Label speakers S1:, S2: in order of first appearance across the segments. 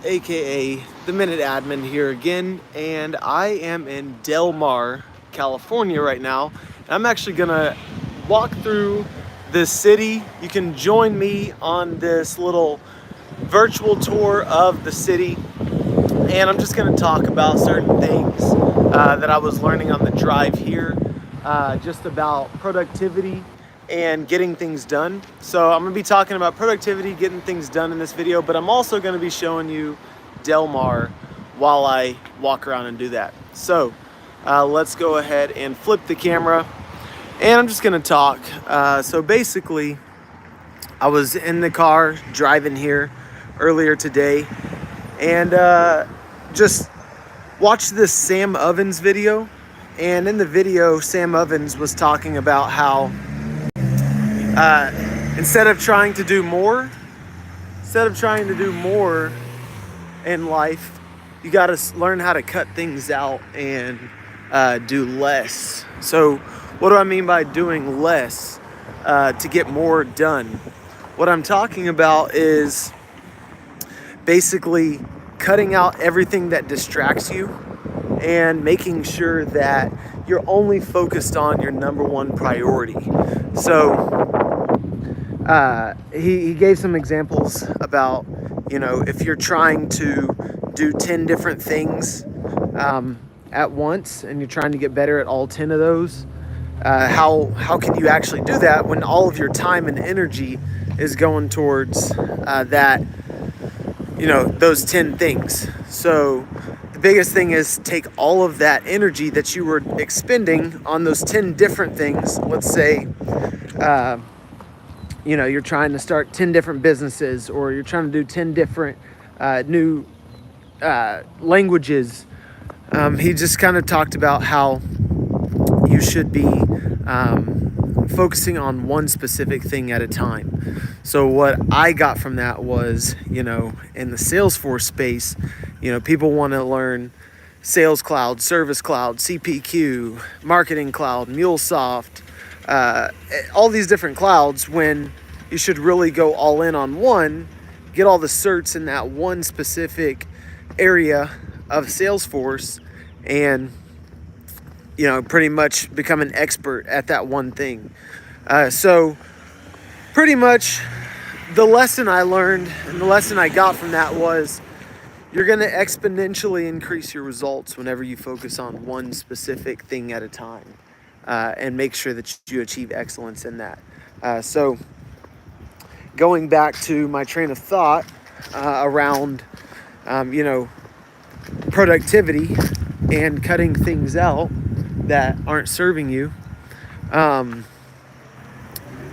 S1: aka the Minute Admin here again, and I am in Del Mar, California right now. And I'm actually gonna walk through this city. You can join me on this little virtual tour of the city, and I'm just gonna talk about certain things that I was learning on the drive here, just about productivity and getting things done. So I'm gonna be talking about productivity, getting things done in this video, but I'm also gonna be showing you Del Mar while I walk around and do that. So let's go ahead and flip the camera, and I'm just gonna talk. So basically, I was in the car driving here earlier today, and just watched this Sam Ovens video. And in the video, Sam Ovens was talking about how instead of trying to do more in life, you got to learn how to cut things out and do less. So what do I mean by doing less to get more done? What I'm talking about is basically cutting out everything that distracts you and making sure that you're only focused on your number one priority. So he gave some examples about, if you're trying to do 10 different things at once and you're trying to get better at all 10 of those, how can you actually do that when all of your time and energy is going towards those 10 things? So the biggest thing is take all of that energy that you were expending on those 10 different things. Let's say you're trying to start 10 different businesses, or you're trying to do 10 different new languages. He just kind of talked about how you should be focusing on one specific thing at a time. So what I got from that was, in the Salesforce space, people want to learn Sales Cloud, Service Cloud, CPQ, Marketing Cloud, MuleSoft, all these different clouds, when you should really go all in on one, get all the certs in that one specific area of Salesforce, and pretty much become an expert at that one thing. So pretty much the lesson I learned and the lesson I got from that was you're going to exponentially increase your results whenever you focus on one specific thing at a time, and make sure that you achieve excellence in that. So going back to my train of thought around, productivity and cutting things out that aren't serving you,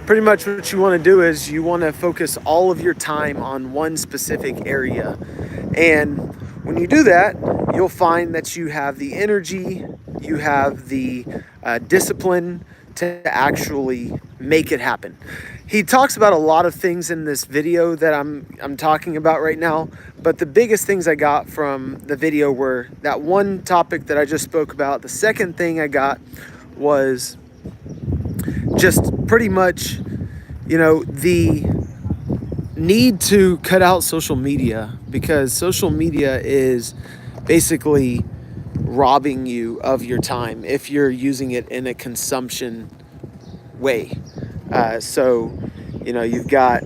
S1: pretty much what you want to do is you want to focus all of your time on one specific area. And when you do that, you'll find that you have the energy, you have the discipline to actually make it happen. He talks about a lot of things in this video that I'm talking about right now, but the biggest things I got from the video were that one topic that I just spoke about. The second thing I got was just pretty much, the need to cut out social media, because social media is basically robbing you of your time if you're using it in a consumption way. So you've got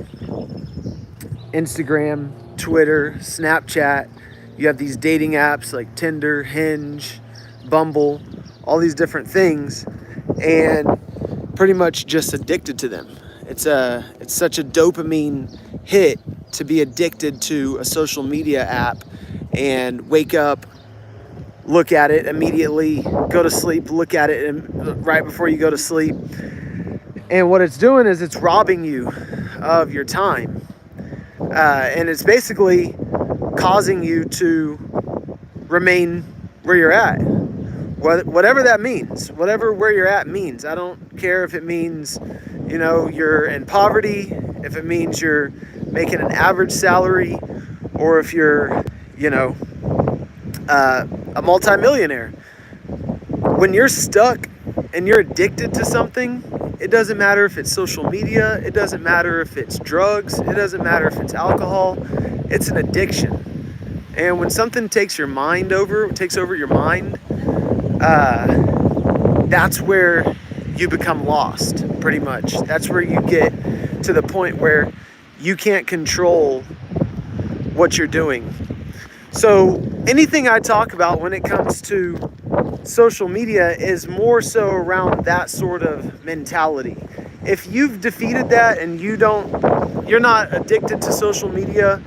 S1: Instagram, Twitter, Snapchat. You have these dating apps like Tinder, Hinge, Bumble, all these different things, and pretty much just addicted to them. It's such a dopamine hit to be addicted to a social media app and wake up, look at it immediately, go to sleep, look at it right before you go to sleep. And what it's doing is it's robbing you of your time. And it's basically causing you to remain where you're at. Whatever that means, where you're at means. I don't care if it means, you're in poverty, if it means you're making an average salary, or if you're, a multimillionaire. When you're stuck and you're addicted to something, it doesn't matter if it's social media, it doesn't matter if it's drugs, it doesn't matter if it's alcohol, it's an addiction. And when something takes over your mind, that's where you become lost, pretty much. That's where you get to the point where you can't control what you're doing. So anything I talk about when it comes to social media is more so around that sort of mentality. If you've defeated that and you're not addicted to social media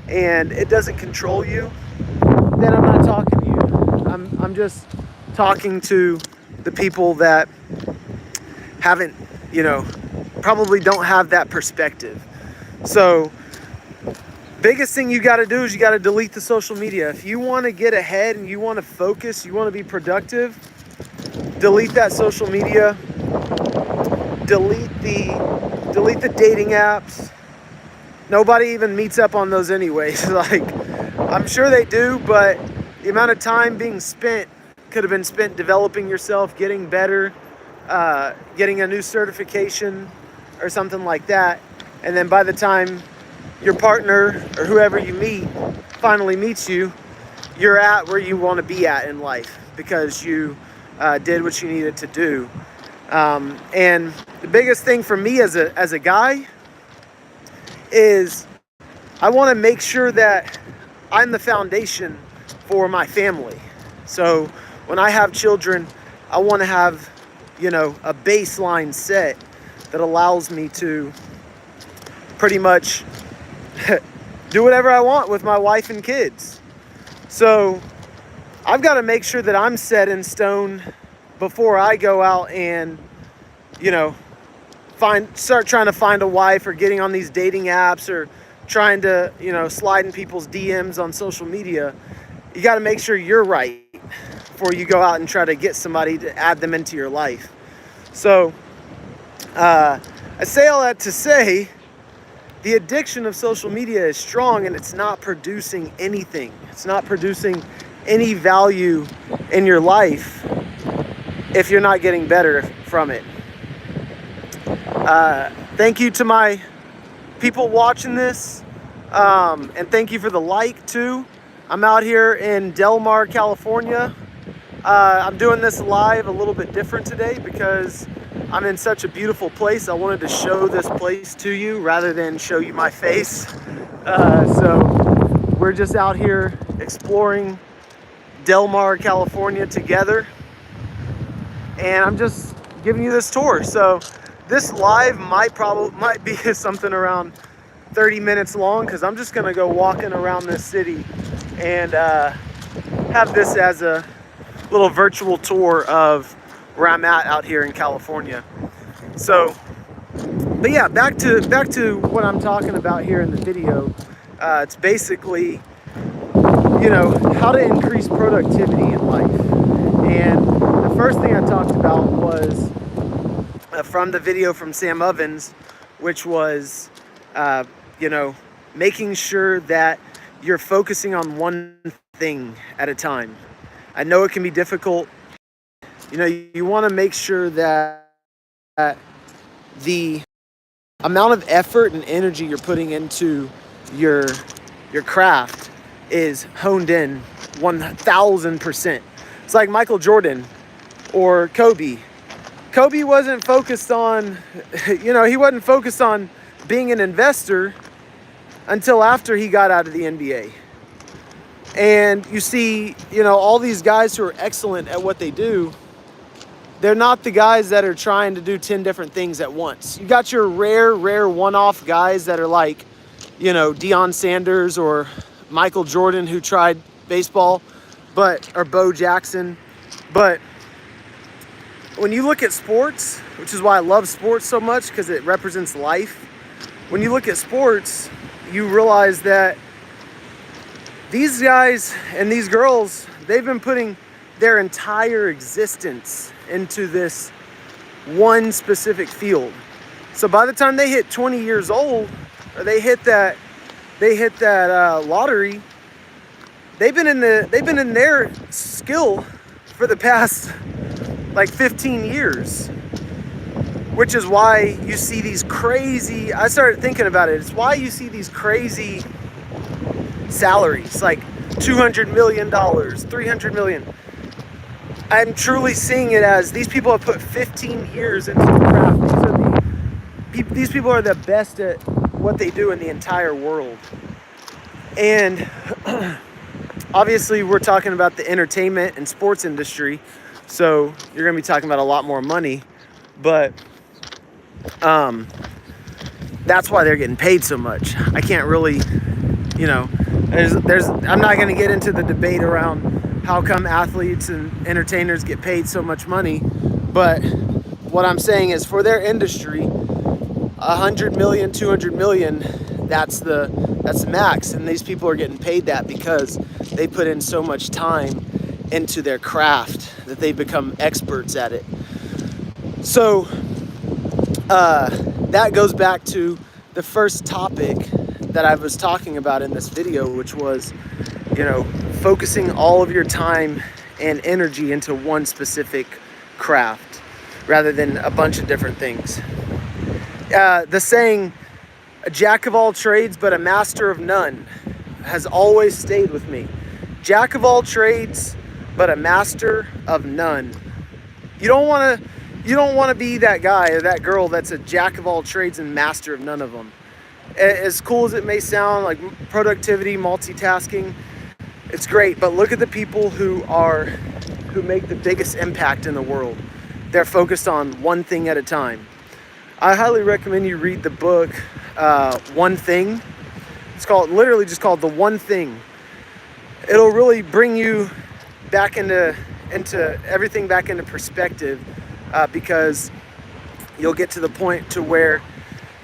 S1: and it doesn't control you, then I'm not talking to you. I'm just talking to the people that haven't, probably don't have that perspective. So biggest thing you got to do is you got to delete the social media. If you want to get ahead and you want to focus, you want to be productive, delete that social media. Delete the dating apps. Nobody even meets up on those anyways. Like, I'm sure they do, but the amount of time being spent could have been spent developing yourself, getting better, getting a new certification or something like that. And then by the time your partner or whoever you meet finally meets you, you're at where you want to be at in life because you did what you needed to do. And the biggest thing for me as a guy is I want to make sure that I'm the foundation for my family. So when I have children, I want to have, a baseline set that allows me to pretty much do whatever I want with my wife and kids. So I've got to make sure that I'm set in stone before I go out and, start trying to find a wife or getting on these dating apps or trying to, slide in people's DMs on social media. You got to make sure you're right before you go out and try to get somebody to add them into your life. So I say all that to say the addiction of social media is strong and it's not producing anything. It's not producing any value in your life if you're not getting better from it. Thank you to my people watching this, and thank you for the like too. I'm out here in Del Mar, California. I'm doing this live a little bit different today because I'm in such a beautiful place. I wanted to show this place to you rather than show you my face. So we're just out here exploring Del Mar, California together. And I'm just giving you this tour. So this live might be something around 30 minutes long because I'm just gonna go walking around this city and have this as a little virtual tour of where I'm at out here in California. So, but yeah, back to what I'm talking about here in the video. It's basically, how to increase productivity in life. And the first thing I talked about was from the video from Sam Ovens, which was, making sure that you're focusing on one thing at a time. I know it can be difficult. You want to make sure that the amount of effort and energy you're putting into your craft is honed in 1,000%. It's like Michael Jordan or Kobe. Kobe wasn't focused on, he wasn't focused on being an investor until after he got out of the NBA. And you see, all these guys who are excellent at what they do, they're not the guys that are trying to do 10 different things at once. You got your rare one-off guys that are like, Deion Sanders or Michael Jordan who tried baseball, or Bo Jackson. But when you look at sports, which is why I love sports so much because it represents life. When you look at sports, you realize that these guys and these girls, they've been putting their entire existence into this one specific field. So by the time they hit 20 years old, or they hit that lottery, they've been in their skill for the past like 15 years, which is why you see these I started thinking about it. It's why you see these crazy salaries. Like $200 million, $300 million. I'm truly seeing it as these people have put 15 years into the craft. These people are the best at what they do in the entire world. And obviously we're talking about the entertainment and sports industry, so you're going to be talking about a lot more money, but that's why they're getting paid so much. I can't really, I'm not going to get into the debate around how come athletes and entertainers get paid so much money, but what I'm saying is for their industry, 100 million, 200 million, that's the max, and these people are getting paid that because they put in so much time into their craft that they become experts at it. So that goes back to the first topic that I was talking about in this video, which was, focusing all of your time and energy into one specific craft rather than a bunch of different things. The saying, a jack of all trades but a master of none, has always stayed with me. Jack of all trades but a master of none. You don't want to be that guy or that girl that's a jack of all trades and master of none of them. As cool as it may sound, like productivity, multitasking, it's great, but look at the people who make the biggest impact in the world. They're focused on one thing at a time. I highly recommend you read the book One Thing. It's literally just called The One Thing. It'll really bring you back into everything back into perspective, because you'll get to the point to where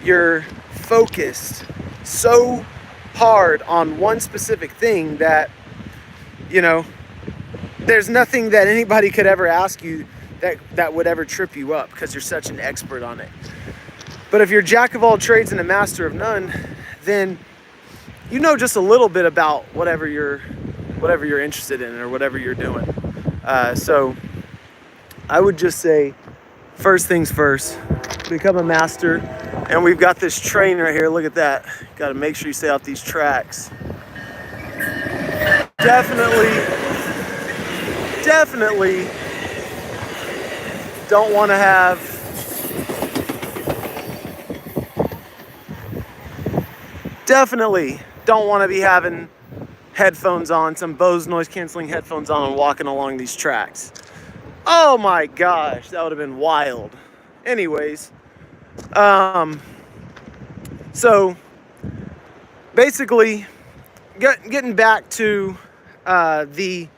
S1: you're focused so hard on one specific thing that there's nothing that anybody could ever ask you that would ever trip you up, because you're such an expert on it. But if you're jack of all trades and a master of none, then just a little bit about whatever you're interested in or whatever you're doing. So I would just say, first things first, become a master. And we've got this train right here. Look at that. Got to make sure you stay off these tracks. Definitely don't want to have be having headphones on, some Bose noise canceling headphones on, and walking along these tracks. Oh my gosh, that would have been wild. Anyways, so basically getting back to the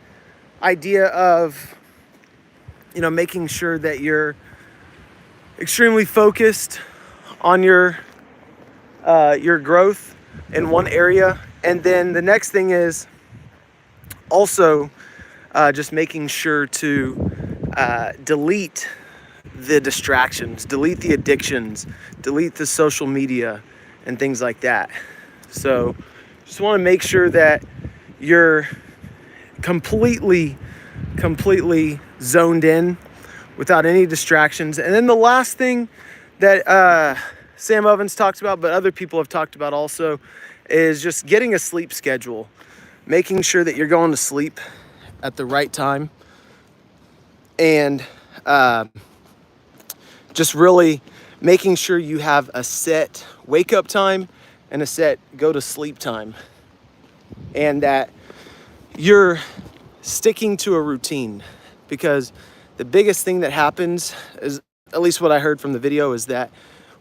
S1: idea of making sure that you're extremely focused on your growth in one area, and then the next thing is also just making sure to delete the distractions, delete the addictions, delete the social media and things like that. So just want to make sure that you're completely zoned in without any distractions. And then the last thing that Sam Ovens talks about, but other people have talked about also, is just getting a sleep schedule, making sure that you're going to sleep at the right time, and just really making sure you have a set wake up time and a set go to sleep time, and that you're sticking to a routine. Because the biggest thing that happens is, at least what I heard from the video, is that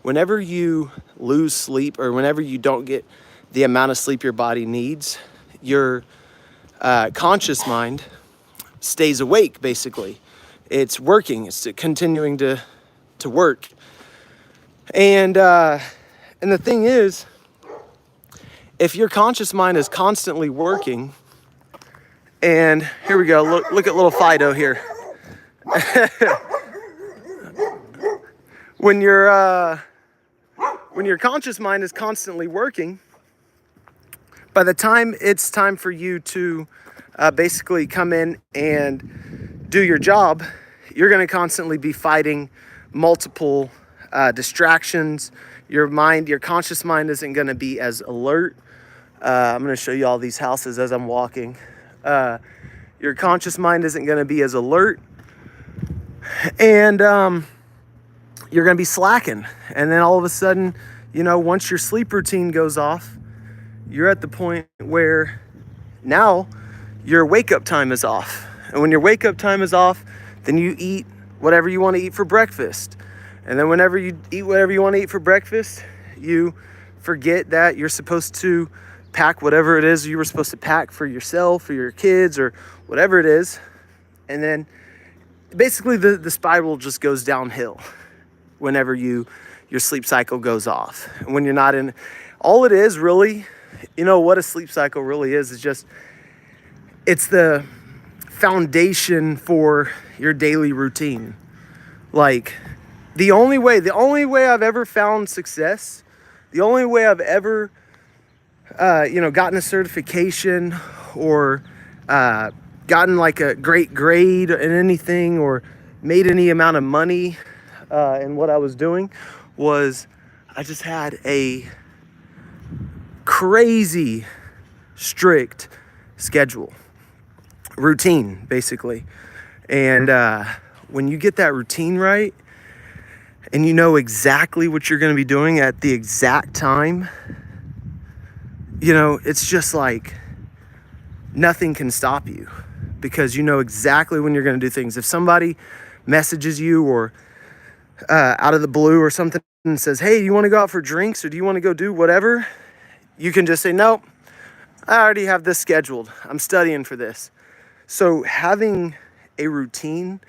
S1: whenever you lose sleep or whenever you don't get the amount of sleep your body needs, your conscious mind stays awake, basically. It's working, it's continuing to work. And the thing is, if your conscious mind is constantly working, and here we go, look at little Fido here. When your conscious mind is constantly working, by the time it's time for you to basically come in and do your job, you're going to constantly be fighting multiple distractions. Your conscious mind isn't going to be as alert. I'm going to show you all these houses as I'm walking. Your conscious mind isn't going to be as alert, and you're going to be slacking. And then all of a sudden, you know, once your sleep routine goes off, you're at the point where now your wake up time is off. And when your wake up time is off, then you eat whatever you want to eat for breakfast. And then whenever you eat whatever you want to eat for breakfast, you forget that you're supposed to pack whatever it is you were supposed to pack for yourself or your kids or whatever it is. And then basically the spiral just goes downhill whenever your sleep cycle goes off. And when you're not in, all it is really, you know what a sleep cycle really is just, it's the foundation for your daily routine. Like the only way I've ever found success, the only way I've ever gotten a certification or gotten like a great grade in anything or made any amount of money in what I was doing was I just had a crazy strict schedule, routine basically. And when you get that routine right and you know exactly what you're going to be doing at the exact time, you know, it's just like nothing can stop you because you know exactly when you're going to do things. If somebody messages you or out of the blue or something and says, hey, do you want to go out for drinks or do you want to go do whatever? You can just say, nope, I already have this scheduled. I'm studying for this. So having a routine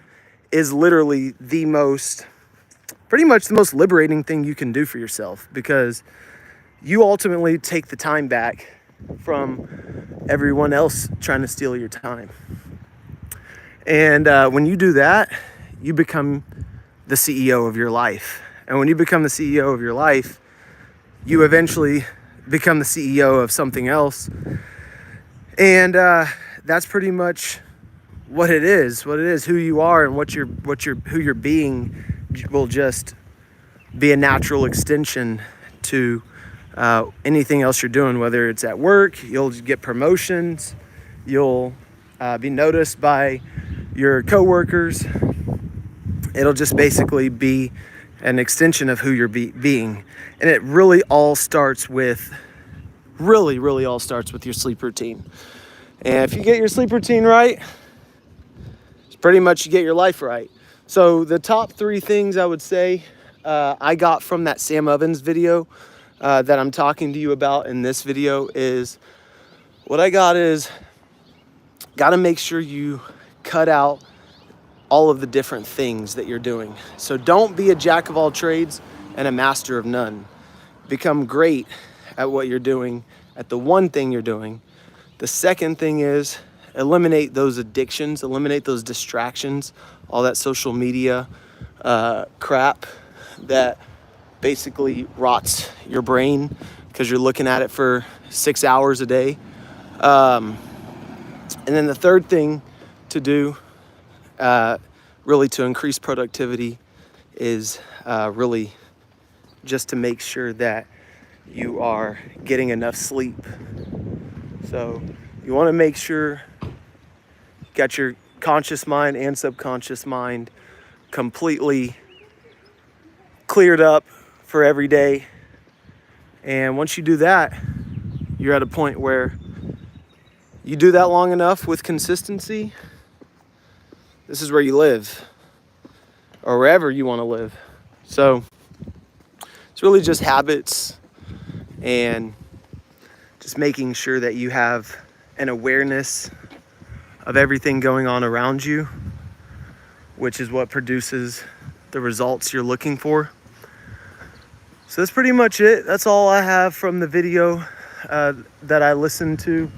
S1: is literally pretty much the most liberating thing you can do for yourself, because you ultimately take the time back from everyone else trying to steal your time. And when you do that, you become the CEO of your life. And when you become the CEO of your life, you eventually become the CEO of something else. And that's pretty much what it is. Who you are and who you're being will just be a natural extension to anything else you're doing, whether it's at work. You'll get promotions, you'll be noticed by your coworkers. It'll just basically be an extension of who you're being. And it really all starts with your sleep routine. And if you get your sleep routine right, it's pretty much you get your life right. So the top 3 things I would say I got from that Sam Ovens video that I'm talking to you about in this video is, what I got is, got to make sure you cut out all of the different things that you're doing. So don't be a jack of all trades and a master of none. Become great at what you're doing, at the one thing you're doing. The second thing is eliminate those addictions, eliminate those distractions, all that social media crap that basically rots your brain because you're looking at it for 6 hours a day. And then the third thing to do, really to increase productivity, is really just to make sure that you are getting enough sleep. So you want to make sure you got your conscious mind and subconscious mind completely cleared up for every day. And once you do that, you're at a point where you do that long enough with consistency, this is where you live, or wherever you want to live. So it's really just habits and just making sure that you have an awareness of everything going on around you, which is what produces the results you're looking for. So that's pretty much it. That's all I have from the video that I listened to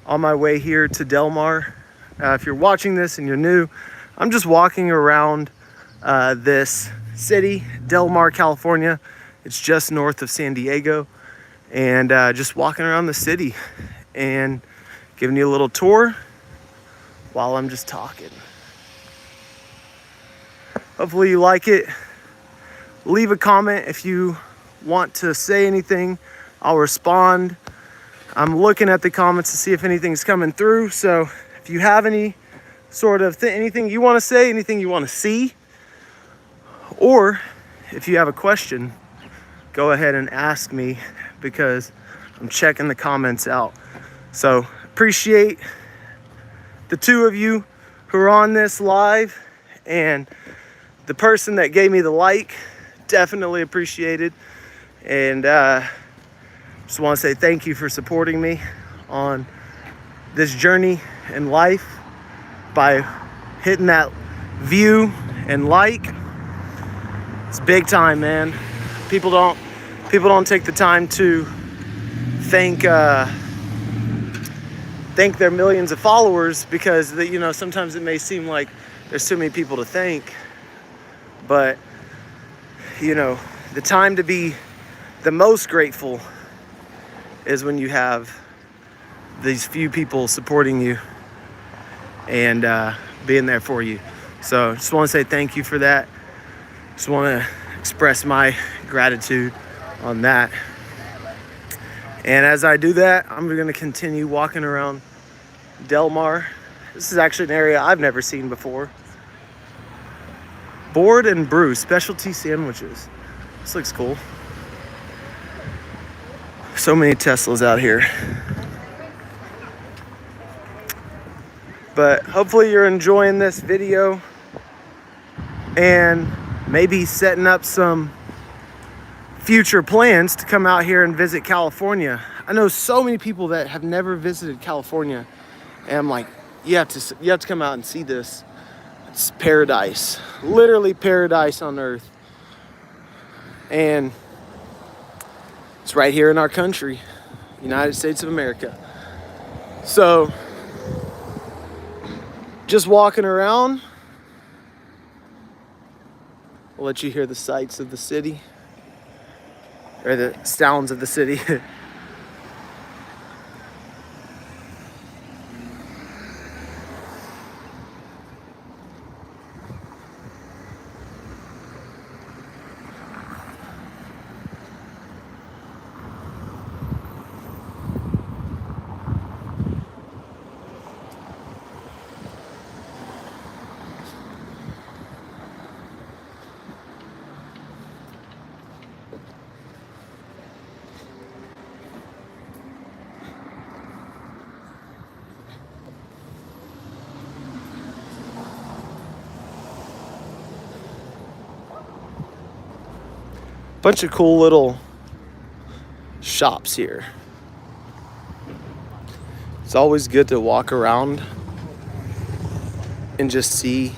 S1: on my way here to Del Mar. If you're watching this and you're new, I'm just walking around this city, Del Mar, California. It's just north of San Diego. And just walking around the city and giving you a little tour while I'm just talking. Hopefully you like it. Leave a comment if you want to say anything. I'll respond. I'm looking at the comments to see if anything's coming through. So if you have any sort of anything you want to say, anything you want to see, or if you have a question, go ahead and ask me, because I'm checking the comments out. So appreciate the two of you who are on this live, and the person that gave me the like, definitely appreciated. And just want to say thank you for supporting me on this journey in life by hitting that view and like. It's big time, man. People don't take the time to thank their millions of followers, because sometimes it may seem like there's too many people to thank, but the time to be the most grateful is when you have these few people supporting you and being there for you. So just want to say thank you for that. Just want to express my gratitude on that. And as I do that, I'm going to continue walking around Del Mar. This is actually an area I've never seen before. Board and Brew specialty sandwiches. This looks cool. So many Teslas out here. But hopefully you're enjoying this video and maybe setting up some future plans to come out here and visit California. I know so many people that have never visited California, and I'm like, you have to come out and see this. It's paradise, literally paradise on earth. And it's right here in our country, United States of America. So just walking around, I'll let you hear the sights of the city, or the sounds of the city. Bunch of cool little shops here. It's always good to walk around and just see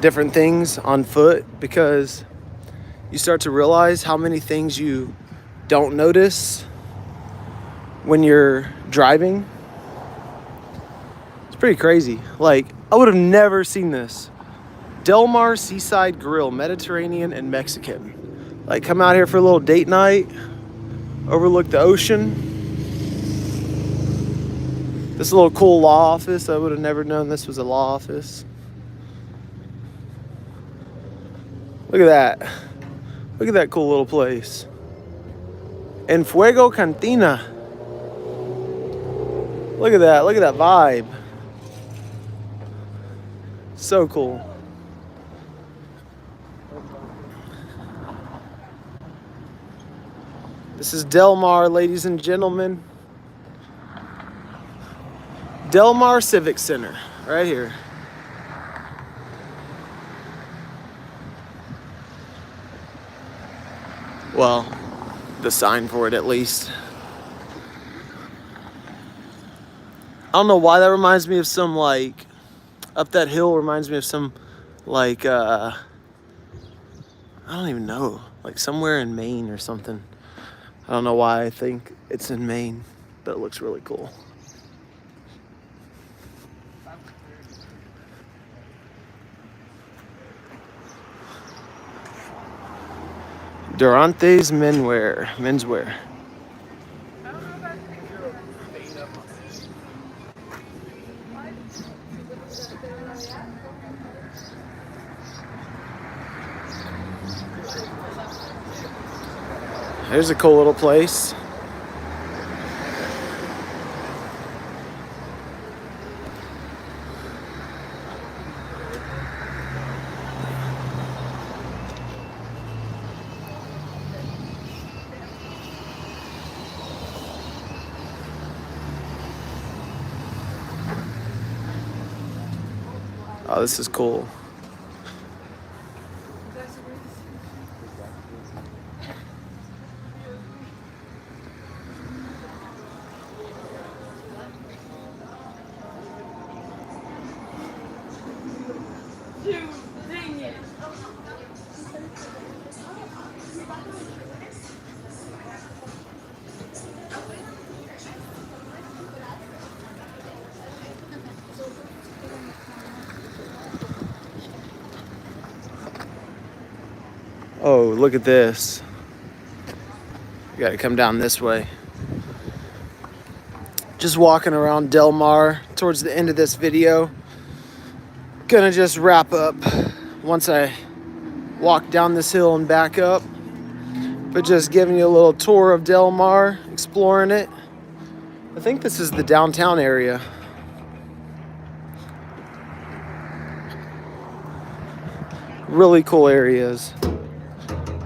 S1: different things on foot, because you start to realize how many things you don't notice when you're driving. It's pretty crazy. Like, I would have never seen this. Del Mar Seaside Grill, Mediterranean and Mexican. Like, come out here for a little date night, overlook the ocean. This little cool law office, I would have never known this was a law office. Look at that. Look at that cool little place. En Fuego Cantina. Look at that. Look at that vibe. So cool. This is Del Mar, ladies and gentlemen. Del Mar Civic Center, right here. Well, the sign for it at least. I don't know why that reminds me of some, like, up that hill reminds me of some, like, I don't even know, like somewhere in Maine or something. I don't know why I think it's in Maine, but it looks really cool. Durante's menswear. There's a cool little place. Oh, this is cool. Oh, look at this. You gotta come down this way. Just walking around Del Mar towards the end of this video. Gonna just wrap up once I walk down this hill and back up. But just giving you a little tour of Del Mar, exploring it. I think this is the downtown area. Really cool areas.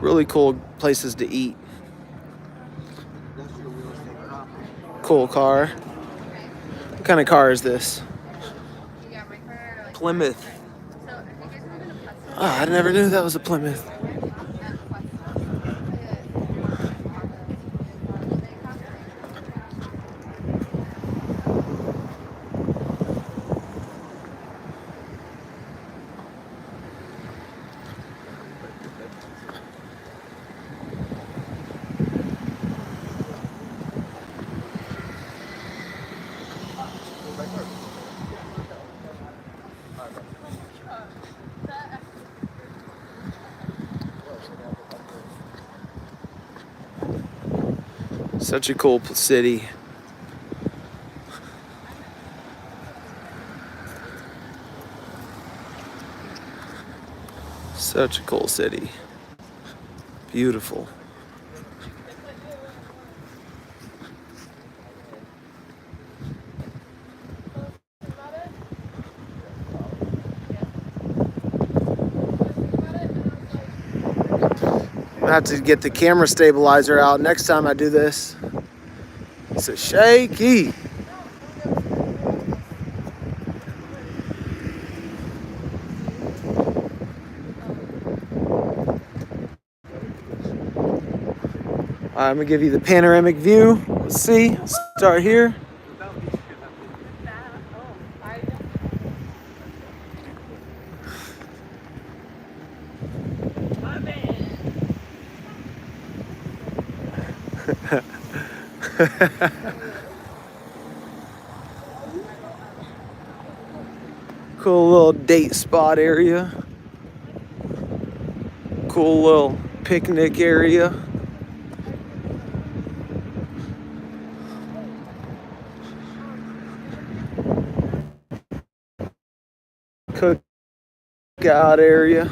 S1: Really cool places to eat. Cool car. What kind of car is this? Plymouth. Oh, I never knew that was a Plymouth. Such a cool city. Such a cool city. Beautiful. I have to get the camera stabilizer out next time I do this. It's a shaky. I'm gonna give you the panoramic view. Let's see. Start here. Cool little date spot area. Cool little picnic area. Cookout area.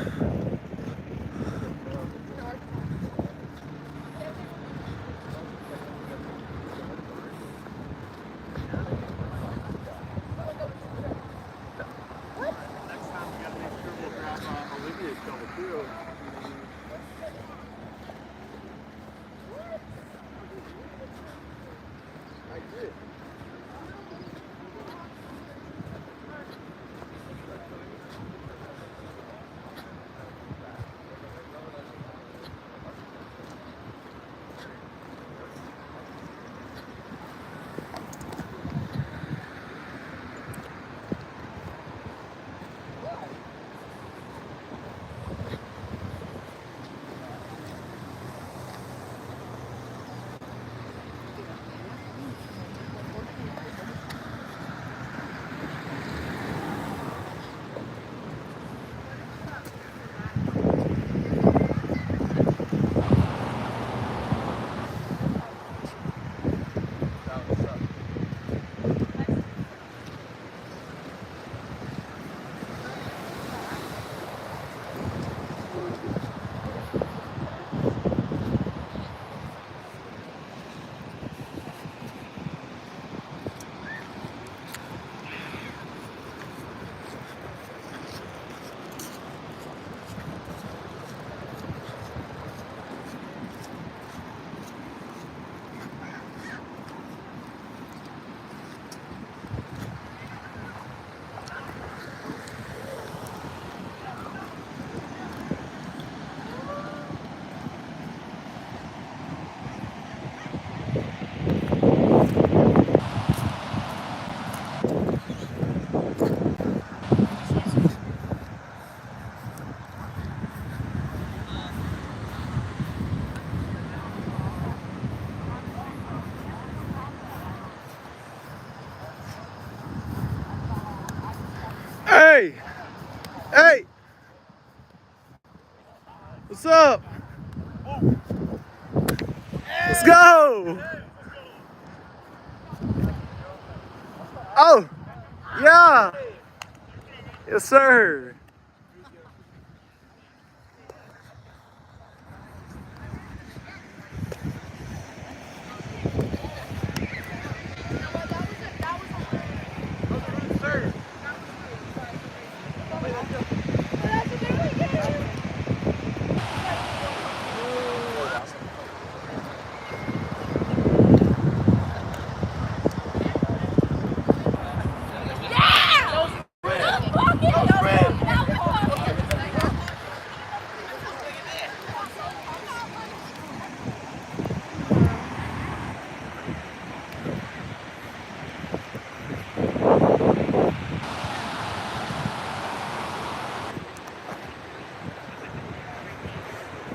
S1: Hey! Hey! What's up? Let's go! Oh! Yeah! Yes, sir!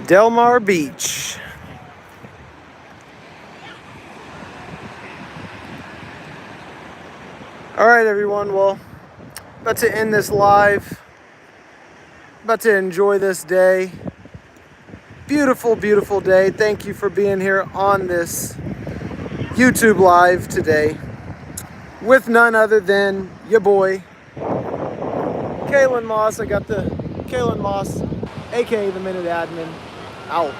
S1: Del Mar Beach. All right, everyone. Well, about to end this live. About to enjoy this day. Beautiful, beautiful day. Thank you for being here on this YouTube live today with none other than your boy, Kalen Moss. I got the Kalen Moss, aka the Minute Admin, out.